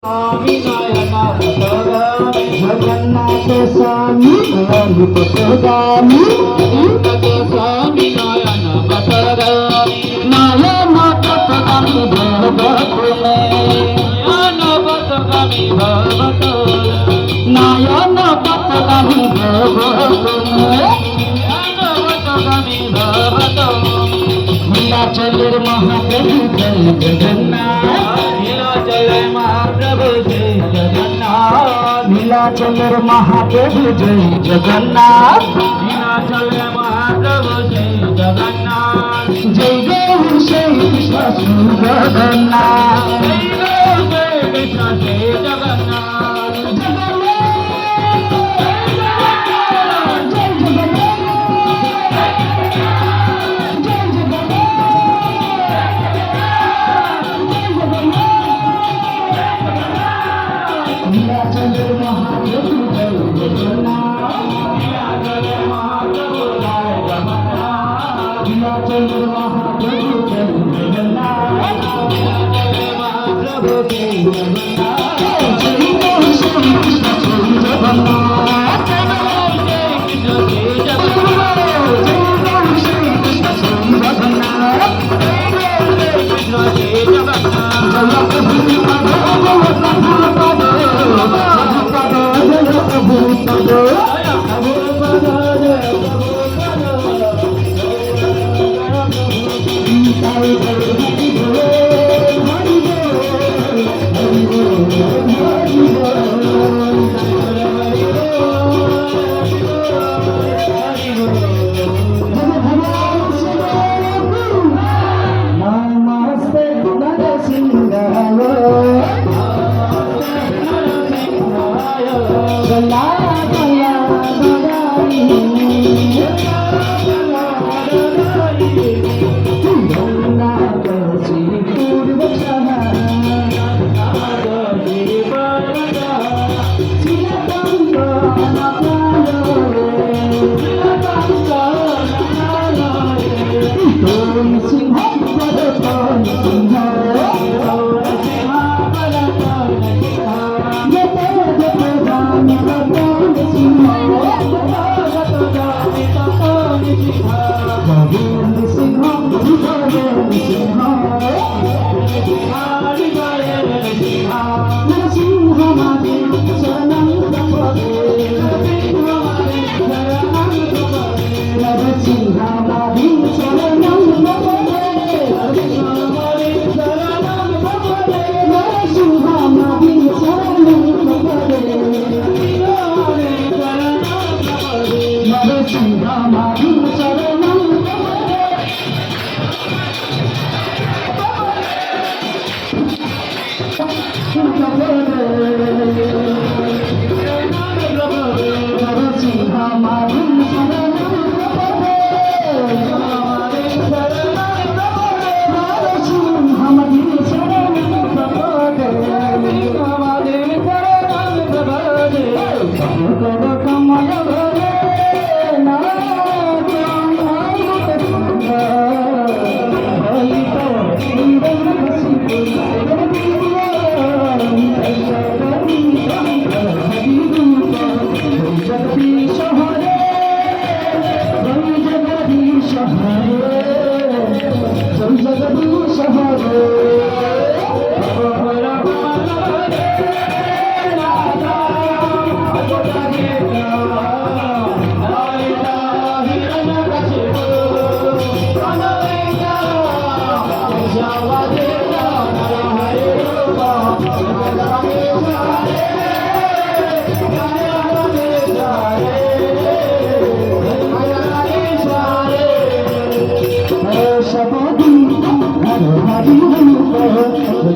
स्वामी नयनाथगामी जगन्नाथ स्वामी नयनपथगामी जगन्नाथ स्वामी नयनपथगामी नयनपथगामी भवतुमे नयनपथगामी भवतुमे नयनपथगामी भवतुमे नयनपथगामी भवतुमे नीलाचलेर महाप्रभु जय जगन्नाथ नीलाचलेर महाप्रभु जय जगन्नाथ नीलाचलेर महाप्रभु जय जगन्नाथ नीलाचलेर महाप्रभु जय जगन्नाथ जय गौर श्री कृष्ण श्री जगन्नाथ जय गौर जय कृष्ण जय जगन्नाथ नीलाचलेर महाप्रभु जय जगन्नाथ नीलाचलेर महाप्रभु जय जगन्नाथ नीलाचलेर महाप्रभु जय जगन्नाथ नीलाचलेर महाप्रभु जय जगन्नाथ जय गौर श्री कृष्ण श्री जगन्नाथ जय गौर जय कृष्ण जय जगन्नाथ जय गौर श्री कृष्ण श्री जगन्नाथ जय गौर जय कृष्ण जय जगन्नाथ जय प्रभु पद जय प्रभु पद नमस्ते नरसिंहाय गला गला गलारी गंगा श्री पूर्व सिंह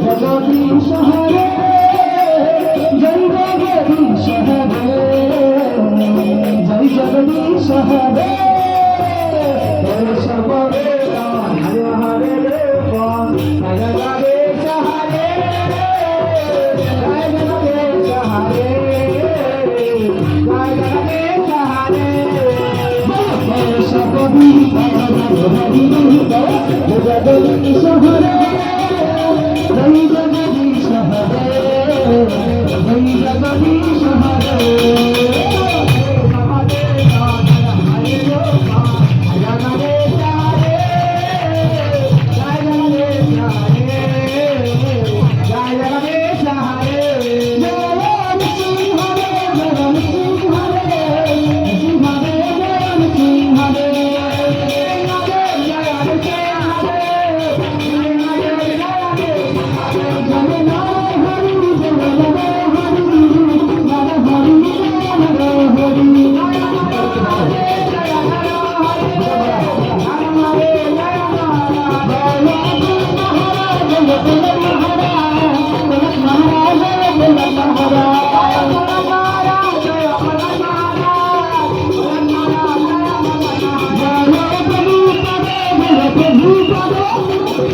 जगदीश हरे जय जगदीश हरे जय जगदीश हरे हरे हरे जय जगदीश हरे जय जगदीश हरे जय जगदीश हरे जगदीश हरे जय जगदीश हरे जय जगदीश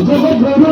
जगत